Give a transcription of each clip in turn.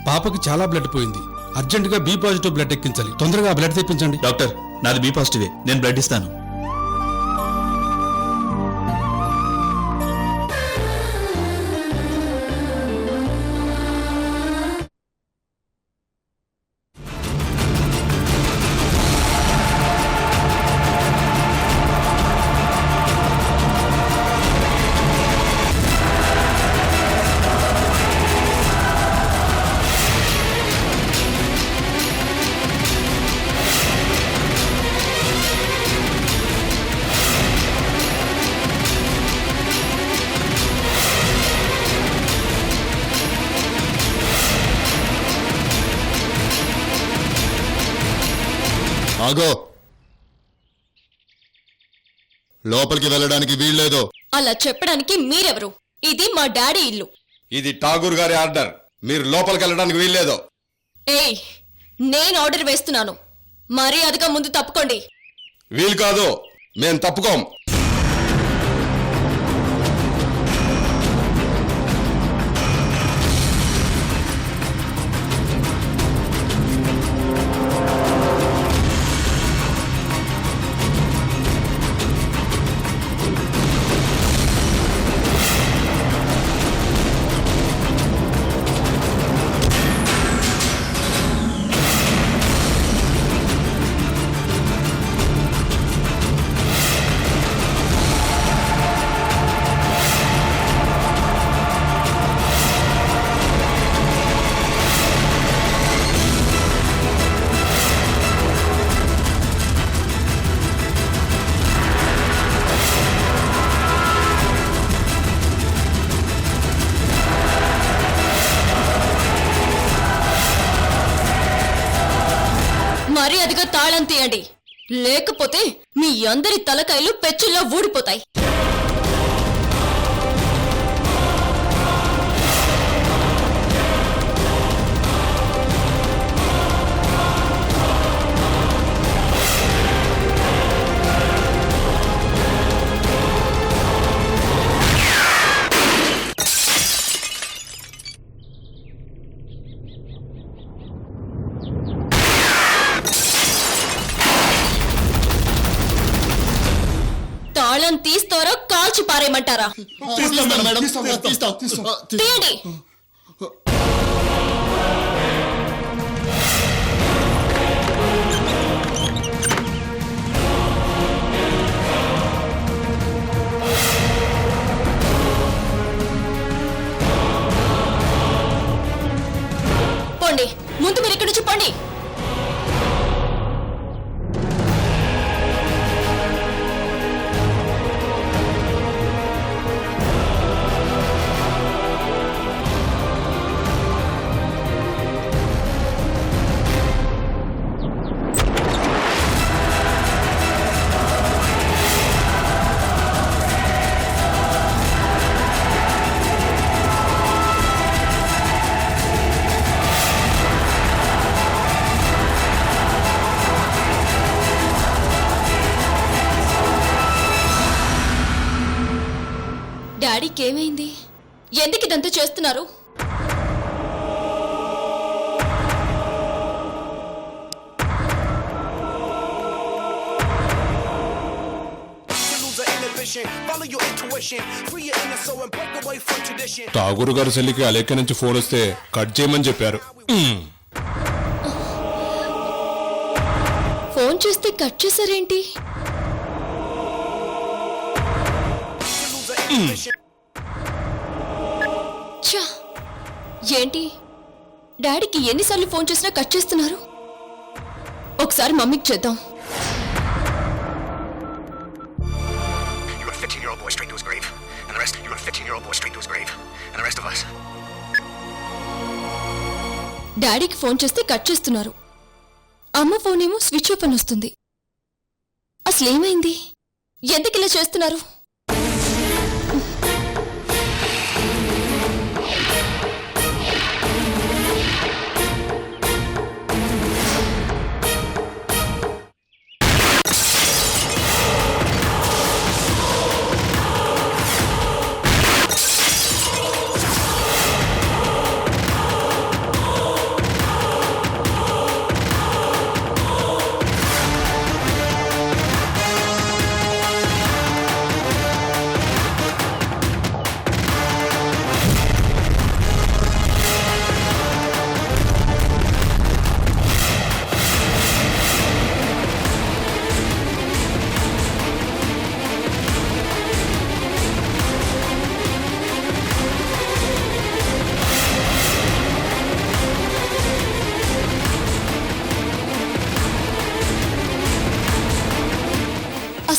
పాపకి చాలా బ్లడ్ పోయింది. అర్జెంటుగా బి పాజిటివ్ బ్లడ్ ఎక్కించాలి. తొందరగా బ్లడ్ తెప్పించండి. డాక్టర్, నాది బి పాజిటివే. నేను బ్లడ్ ఇస్తాను. ఆగో, లోపలికి వెళ్ళడానికి వీల్లేదు. అలా చెప్పడానికి మీరెవరు? ఇది మా డాడీ ఇల్లు. ఇది ఠాగూర్ గారి ఆర్డర్. మీరు లోపలికి వెళ్ళడానికి వీల్లేదు. ఏయ్, నేను ఆర్డర్ వేస్తున్నాను. మర్యాదగా ముందు తప్పుకోండి. వీలు కాదు, మేం తప్పుకోం. మర్యాదగా తాళం తీయండి, లేకపోతే మీ అందరి తలకాయలు పెచ్చుల్లో ఊడిపోతాయి. తాళం తీస్తారో కాల్చి పారేయమంటారా? తీయండి. పోండి, ముందు మీరు ఇక్కడి నుంచి పోండి. డాడీకి ఏమైంది? ఎందుకు ఇదంతా చేస్తున్నారు? ఠాగూర్ గారి సెల్లికి అలేఖ్య నుంచి ఫోన్ వస్తే కట్ చేయమని చెప్పారు. ఫోన్ చేస్తే కట్ చేశారేంటి? ఛా, ఏంటి డాడీకి ఎన్నిసార్లు ఫోన్ చేసినా కట్ చేస్తున్నారు? ఒకసారి మమ్మీకి చేద్దాం. డాడీకి ఫోన్ చేస్తే కట్ చేస్తున్నారు. అమ్మ ఫోన్ ఏమో స్విచ్ ఆఫ్ అని వస్తుంది. అసలేమైంది? ఎందుకు ఇలా చేస్తున్నారు?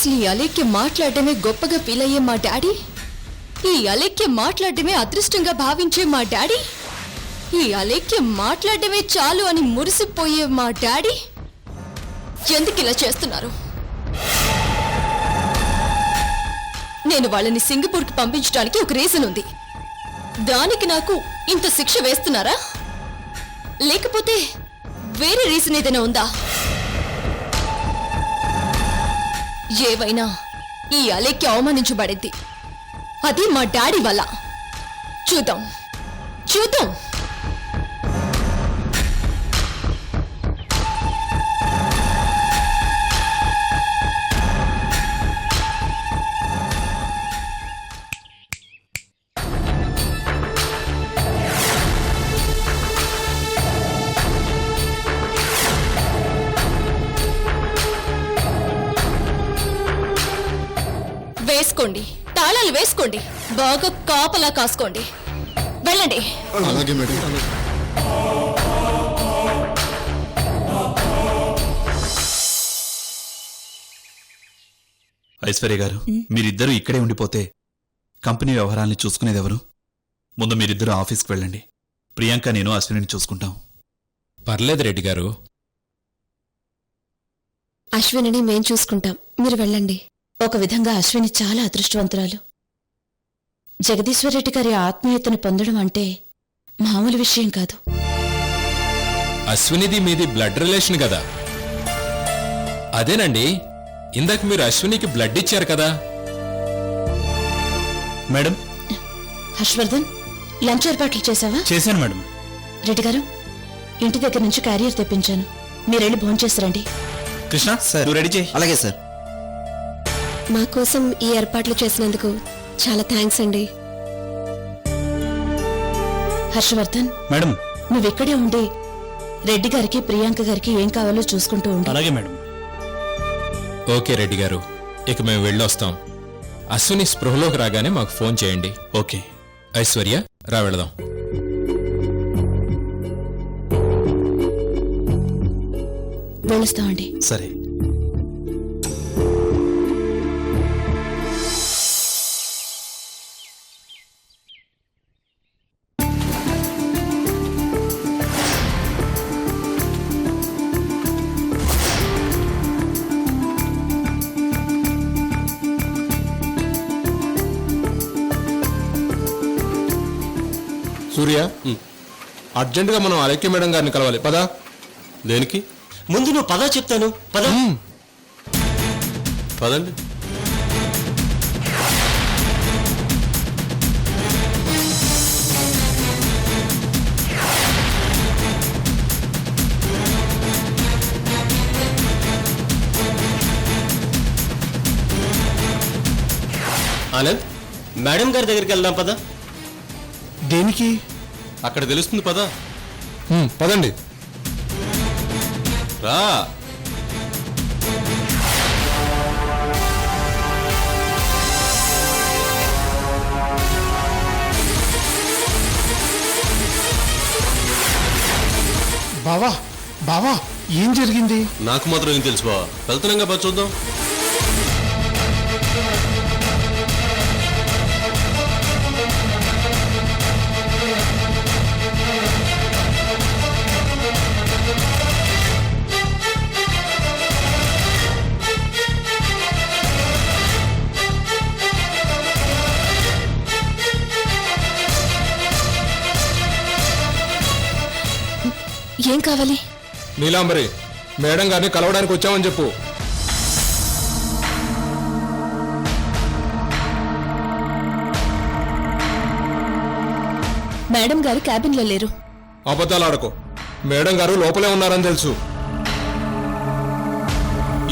అసలు ఈ అలేఖ్య మాట్లాడటమే గొప్పగా ఫీల్ అయ్యే మా డాడీ, ఈ అలేఖ్య మాట్లాడటమే అదృష్టంగా భావించే మా డాడీ, ఈ అలేఖ్య మాట్లాడటమే చాలు అని మురిసిపోయే మా డాడీ ఎందుకు ఇలా చేస్తున్నారు? నేను వాళ్ళని సింగపూర్కి పంపించడానికి ఒక రీజన్ ఉంది. దానికి నాకు ఇంత శిక్ష వేస్తున్నారా? లేకపోతే వేరే రీజన్ ఏదైనా ఉందా? ఏవైనా ఈ అలేఖ్య అవమానించబడింది అది మా డాడీ వల్ల. చూద్దాం చూద్దాం. వేసుకోండి, తాళాలు వేసుకోండి, బాగా కాపలా కాసుకోండి. వెళ్ళండి. అలాగే మేడం. ఐశ్వర్య గారు, మీరిద్దరూ ఇక్కడే ఉండిపోతే కంపెనీ వ్యవహారాల్ని చూసుకునేది ఎవరు? ముందు మీరిద్దరూ ఆఫీస్కి వెళ్ళండి. ప్రియాంక, నేను అశ్వినిని చూసుకుంటాం. పర్లేదు రెడ్డి గారు. అశ్వినిని మేం చూసుకుంటాం, మీరు వెళ్ళండి. ఒక విధంగా అశ్విని చాలా అదృష్టవంతురాలు. జగదీశ్వరరెడ్డి గారి ఆత్మీయతను పొందడం అంటే మామూలు విషయం కాదు. అశ్వినిది మీది బ్లడ్ రిలేషన్ కదా. అదేనండి, ఇందాక మీరు అశ్వినికి బ్లడ్ ఇచ్చారు కదా. మేడం, హర్షవర్ధన్, లంచ్ ఏర్పాట్లు చేశావా? చేశాను మేడం. రెడ్డి గారు, ఇంటి దగ్గర నుంచి క్యారియర్ తెప్పించాను, మీరెళ్ళి భోంచేసిరండి. కృష్ణ, నువ్వు రెడీ చేయి. అలాగే సార్. మా కోసం ఈ ఏర్పాట్లు చేసినందుకు చాలా థ్యాంక్స్ అండి. హర్షవర్ధన్, మేడం. నువ్విక్కడే ఉండి రెడ్డి గారికి ప్రియాంక గారికి ఏం కావాలో చూసుకుంటూ ఉండు. అలాగే మేడం. ఓకే రెడ్డి గారు, ఇక మేము వెళ్ళొస్తాం. అశ్విని స్పృహలోకి రాగానే మాకు ఫోన్ చేయండి. ఓకే. ఐశ్వర్య, రా వెళదాం. వెళ్ళొస్తామండి. సరే. సూర్య, అర్జెంటుగా మనం అలెక్య మేడం గారిని కలవాలి. పదా. దేనికి? ముందు నువ్వు పదా చెప్తాను. పదా. పదండి. ఆనంద్, మేడం గారి దగ్గరికి వెళ్దాం. పదా. దేనికి? అక్కడ తెలుస్తుంది. పదా. పదండి. రా. బావా, బావా, ఏం జరిగింది? నాకు మాత్రం ఏం తెలుసు బావా. వెళ్తున్నాగా బా, చూద్దాం. ఏం కావాలి? నీలాంబరి, మేడం గారిని కలవడానికి వచ్చామని చెప్పు. మేడం గారు క్యాబిన్లో లేరు. అబద్ధాలు ఆడకు. మేడం గారు లోపలే ఉన్నారని తెలుసు.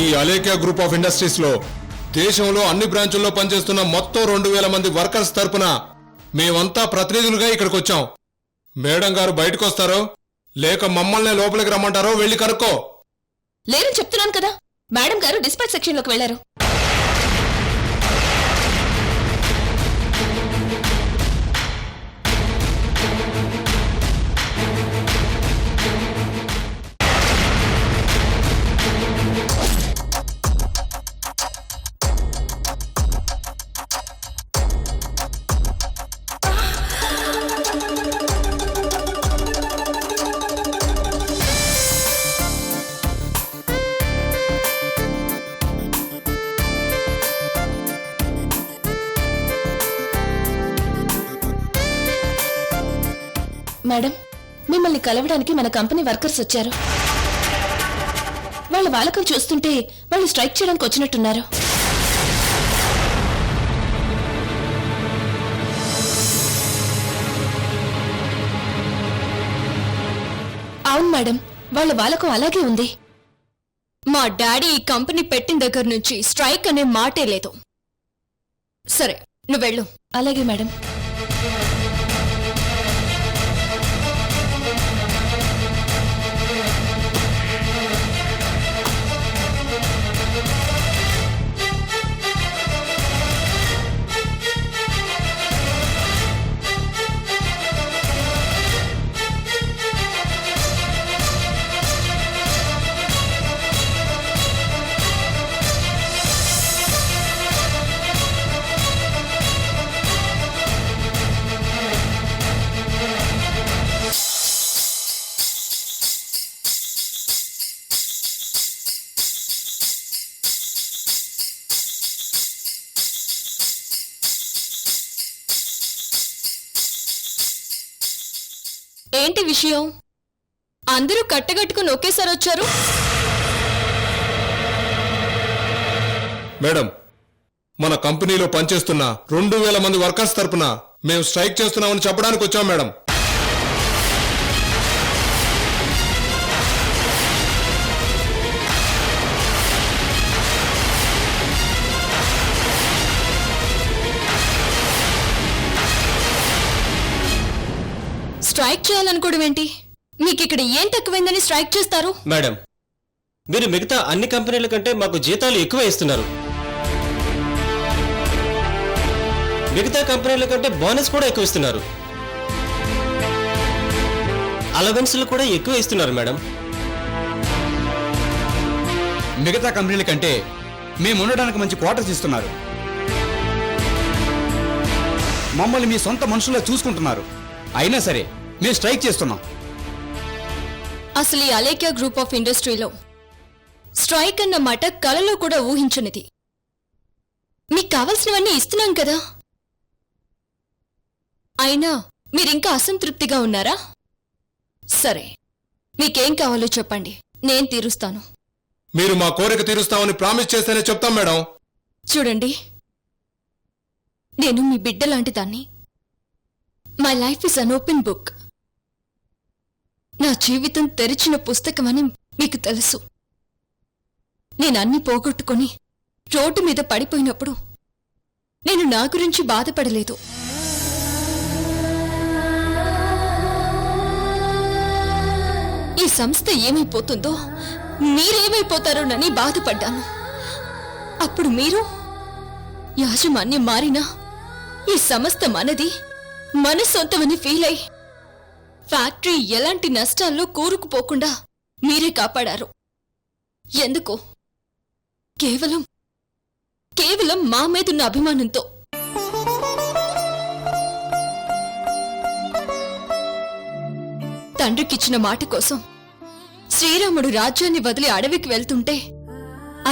ఈ అలేఖ్య గ్రూప్ ఆఫ్ ఇండస్ట్రీస్ లో దేశంలో అన్ని బ్రాంచుల్లో పనిచేస్తున్న మొత్తం 2000 మంది వర్కర్స్ తరపున మేమంతా ప్రతినిధులుగా ఇక్కడికి వచ్చాం. మేడం గారు బయటకు వస్తారో లేక మమ్మల్ని లోపలికి రమ్మంటారో వెళ్ళి కనుక్కో. లేరని చెప్తున్నాను కదా. మేడం గారు డిస్పాచ్ సెక్షన్ లోకి వెళ్లారు. మేడం, మిమ్మల్ని కలవడానికి మన కంపెనీ వర్కర్స్ వచ్చారు. వాళ్ళ వాలకం చూస్తుంటే వాళ్ళు స్ట్రైక్ చేయడానికి వచ్చినట్టున్నారు. అవును మేడం, వాళ్ళ వాలకం అలాగే ఉంది. మా డాడీ ఈ కంపెనీ పెట్టిన దగ్గర నుంచి స్ట్రైక్ అనే మాటే లేదు. సరే, నువ్వు వెళ్ళు. అలాగే మేడం. ఏంటి విషయం? అందరూ కట్టగట్టుకుని ఒకేసారి వచ్చారు. మేడం, మన కంపెనీలో పనిచేస్తున్న 2,000 మంది వర్కర్స్ తరపున మేము స్ట్రైక్ చేస్తున్నామని చెప్పడానికి వచ్చాం మేడం. స్ట్రైక్ చేయాలనుకోవడం ఏంటి? మీకు ఇక్కడ ఏం తక్కువైందని స్ట్రైక్ చేస్తారు? మేడం, మీరు మిగతా అన్ని కంపెనీల కంటే మాకు జీతాలు ఎక్కువ ఇస్తున్నారు. మిగతా కంపెనీల కంటే బోనస్ కూడా ఎక్కువ ఇస్తున్నారు. అలవెన్స్లు కూడా ఎక్కువ ఇస్తున్నారు మేడం. మిగతా కంపెనీల కంటే మేము ఉండడానికి మంచి క్వార్టర్స్ ఇస్తున్నారు. మమ్మల్ని మీ సొంత మనుషుల్లో చూసుకుంటున్నారు. అయినా సరే మేము స్ట్రైక్ చేస్తున్నాం. అసలు ఈ అలేఖ్య గ్రూప్ ఆఫ్ ఇండస్ట్రీలో స్ట్రైక్ అన్న మాట కలలో కూడా ఊహించనిది. మీకు కావలసినవన్నీ ఇస్తున్నాం కదా. అయినా మీరింకా అసంతృప్తిగా ఉన్నారా? సరే, మీకేం కావాలో చెప్పండి, నేను తీరుస్తాను. మీరు మా కోరిక తీరుస్తామని ప్రామిస్ చేస్తేనే చెప్తాం మేడం. చూడండి, నేను మీ బిడ్డ లాంటి దాన్ని. My life is an open book. నా జీవితం తెరిచిన పుస్తకమని మీకు తెలుసు. నేను అన్ని పోగొట్టుకొని రోడ్డు మీద పడిపోయినప్పుడు నేను నా గురించి బాధపడలేదు. ఈ సంస్థ ఏమైపోతుందో, మీరేమైపోతారోనని బాధపడ్డాను. అప్పుడు మీరు యాజమాన్యం మారినా ఈ సంస్థ మనది, మన సొంతమని ఫీల్ అయి ఫ్యాక్టరీ ఎలాంటి నష్టాల్లో కూరుకుపోకుండా మీరే కాపాడారు. ఎందుకు? కేవలం మా మీదున్న అభిమానంతో. తండ్రికిచ్చిన మాట కోసం శ్రీరాముడు రాజ్యాన్ని వదిలి అడవికి వెళ్తుంటే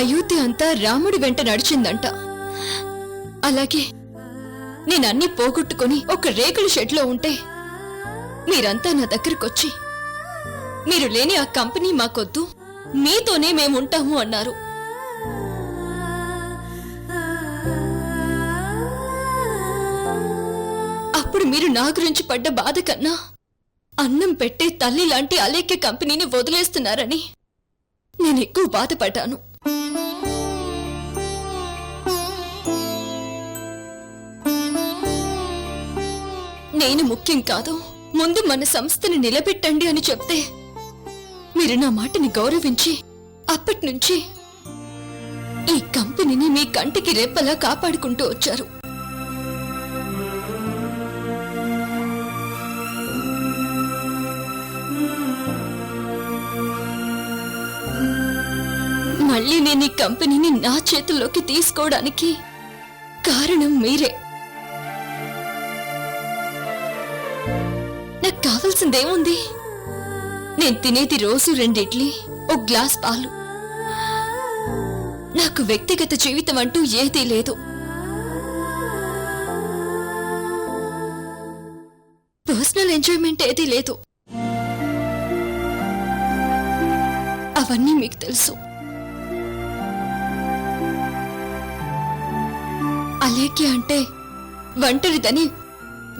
అయోధ్య అంతా రాముడి వెంట నడిచిందంట. అలాగే నేనన్నీ పోగొట్టుకుని ఒక రేకుల షెడ్లో ఉంటే మీరంతా నా దగ్గరకొచ్చి మీరు లేని ఆ కంపెనీ మాకొద్దు, మీతోనే మేముంటాము అన్నారు. అప్పుడు మీరు నా గురించి పడ్డ బాధ కన్నా అన్నం పెట్టే తల్లి లాంటి అలేఖ్య కంపెనీని వదిలేస్తున్నారని నేను ఎక్కువ బాధపడ్డాను. నేను ముఖ్యం కాదు, ముందు మన సంస్థని నిలబెట్టండి అని చెప్తే మీరు నా మాటని గౌరవించి అప్పటినుంచి ఈ కంపెనీని మీ కంటికి రెప్పలా కాపాడుకుంటూ వచ్చారు. మళ్ళీ నేను ఈ కంపెనీని నా చేతుల్లోకి తీసుకోవడానికి కారణం మీరే. నాకు కావాల్సిందేముంది? నేను తినేది రోజు 2 ఇడ్లీ, 1 గ్లాస్ పాలు. నాకు వ్యక్తిగత జీవితం అంటూ ఏదీ లేదు. పర్సనల్ ఎంజాయ్మెంట్ ఏదీ లేదు. అవన్నీ మీకు తెలుసు. అలేఖ్య అంటే ఒంటరిదని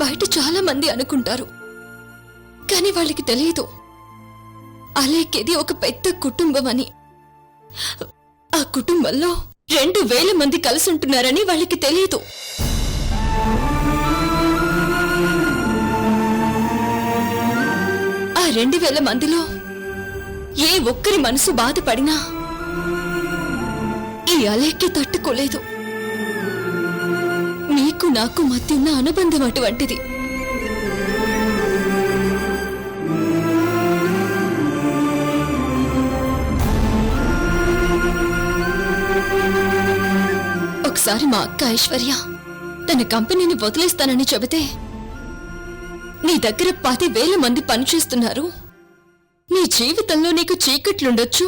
బయట చాలా మంది అనుకుంటారు. కానీ వాళ్ళకి తెలియదు అలేఖ్యది ఒక పెద్ద కుటుంబం అని. ఆ కుటుంబంలో 2000 మంది కలిసి ఉంటున్నారని వాళ్ళకి తెలియదు. ఆ 2000 మందిలో ఏ ఒక్కరి మనసు బాధపడినా ఈ అలేఖ్య తట్టుకోలేదు. మీకు నాకు మధ్య ఉన్న అనుబంధం అటువంటిది. ఒకసారి మా అక్క ఐశ్వర్య తన కంపెనీని వదిలేస్తానని చెబితే, నీ దగ్గర 10,000 మంది పనిచేస్తున్నారు, నీ జీవితంలో నీకు చీకట్లుండొచ్చు,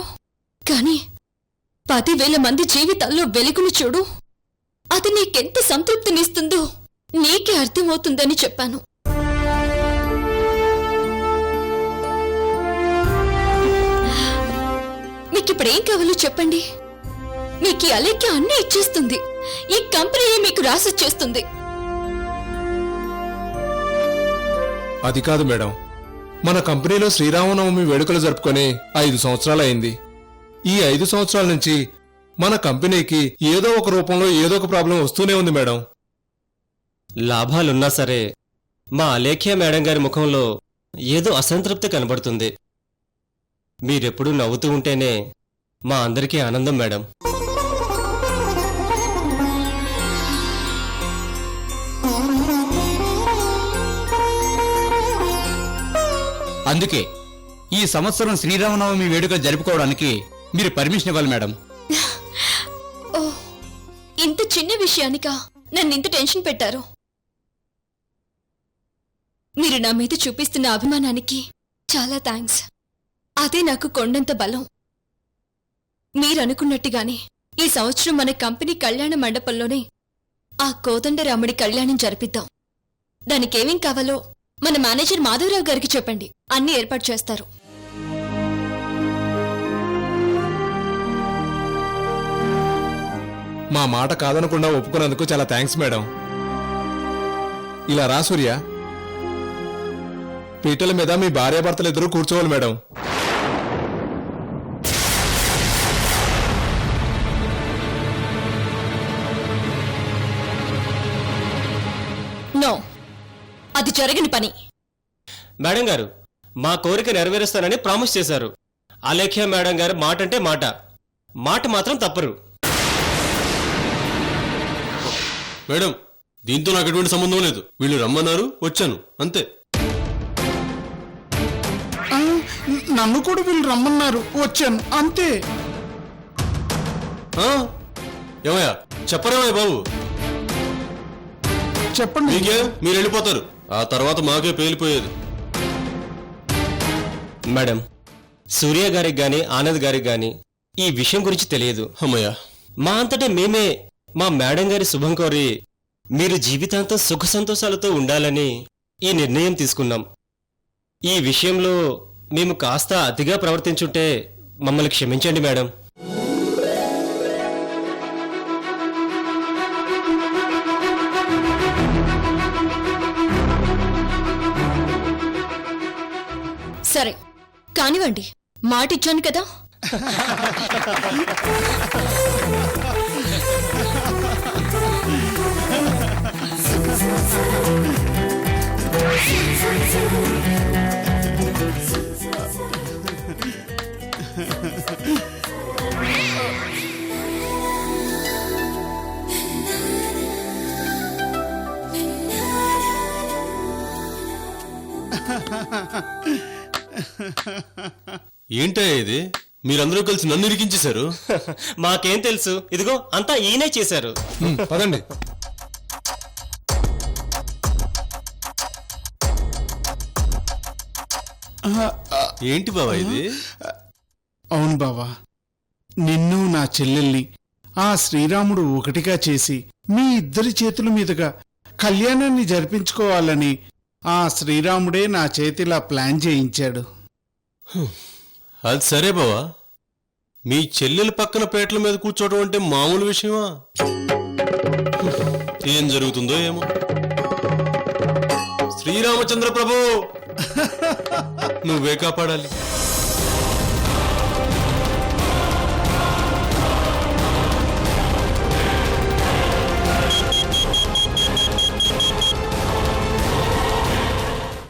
కానీ 10,000 మంది జీవితాల్లో వెలుగును చూడు, అది నీకెంత సంతృప్తినిస్తుందో నీకే అర్థమవుతుందని చెప్పాను. మీకిప్పుడేం కావాలో చెప్పండి. మీకు అలేఖ్య అన్నీ ఇచ్చేస్తుంది. ఈ కంపెనీ మీకు రాసిచ్చేస్తుంది. అది కాదు మేడం, మన కంపెనీలో శ్రీరామనవమి వేడుకలు జరుపుకొని 5 సంవత్సరాలైంది. ఈ 5 సంవత్సరాల నుంచి మన కంపెనీకి ఏదో ఒక రూపంలో ఏదో ఒక ప్రాబ్లం వస్తూనే ఉంది మేడం. లాభాలున్నా సరే మా అలేఖ్య మేడం గారి ముఖంలో ఏదో అసంతృప్తి కనబడుతుంది. మీరెప్పుడూ నవ్వుతూ ఉంటేనే మా అందరికీ ఆనందం మేడం. అందుకే ఈ సంవత్సరం శ్రీరామనవమి వేడుక జరుపుకోవడానికి మీరు పర్మిషన్ ఇవ్వాలి మేడం. ఓ, ఇంత చిన్న విషయానికా నన్ను ఇంత టెన్షన్ పెట్టారు? మీరు నా మీద చూపిస్తున్న అభిమానానికి చాలా థ్యాంక్స్. అదే నాకు కొండంత బలం. మీరనుకున్నట్టుగానే ఈ సంవత్సరం మన కంపెనీ కళ్యాణ మండపంలోనే ఆ కోదండరాముడి కళ్యాణం జరిపిద్దాం. దానికేమేం కావాలో మన మేనేజర్ మాధవరావు గారికి చెప్పండి, అన్ని ఏర్పాటు చేస్తారు. మా మాట కాదనకుండా ఒప్పుకున్నందుకు చాలా థ్యాంక్స్ మేడం. ఇలా రా సూర్య, పీటల మీద మీ భార్యాభర్తలు ఇద్దరు కూర్చోవాలి మేడం. నో, అది జరగని పని. మేడం గారు మా కోరిక నెరవేరుస్తానని ప్రామిస్ చేశారు. అలేఖ్య మేడం గారు మాట అంటే మాట, మాట మాత్రం తప్పరు. మేడం, దీంతో నాకు ఎటువంటి సంబంధం లేదు. వీళ్ళు రమ్మన్నారు, వచ్చాను, అంతే. నన్ను కూడా వీళ్ళు రమ్మన్నారు, వచ్చాను, అంతే. ఏమయ్యా చెప్పరేమయ్య బాబు? చెప్పండి. మీకే మీరు వెళ్ళిపోతారు, ఆ తర్వాత మాకే పేలిపోయేది. మేడం, సూర్య గారికి గాని ఆనంద్ గారికి గాని ఈ విషయం గురించి తెలియదు. అమ్మయ్యా, మా అంతటా మేమే మా మేడం గారి శుభం కోరి మీరు జీవితాంతం సుఖ సంతోషాలతో ఉండాలని ఈ నిర్ణయం తీసుకున్నాం. ఈ విషయంలో మేము కాస్త అతిగా ప్రవర్తించుంటే మమ్మల్ని క్షమించండి మేడం. సరే కానివ్వండి, మాట ఇచ్చాను కదా. ఏంటయ్యా ఇది? మీరందరూ కలిసి నన్ను ఇరికించేశారు. మాకేం తెలుసు, ఇదిగో అంతా ఈయనే చేశారు. పదండి. ఏంటి బావా ఇది? అవును బావా, నిన్ను నా చెల్లెల్ని ఆ శ్రీరాముడు ఒకటిగా చేసి మీ ఇద్దరి చేతుల మీదుగా కళ్యాణాన్ని జరిపించుకోవాలని ఆ శ్రీరాముడే నా చేతిలా ప్లాన్ చేయించాడు. అది సరే బావా, మీ చెల్లెల పక్కన పేటల మీద కూర్చోవడం అంటే మామూలు విషయమా? ఏం జరుగుతుందో ఏమో. శ్రీరామచంద్ర ప్రభు, నువ్వే కాపాడాలి.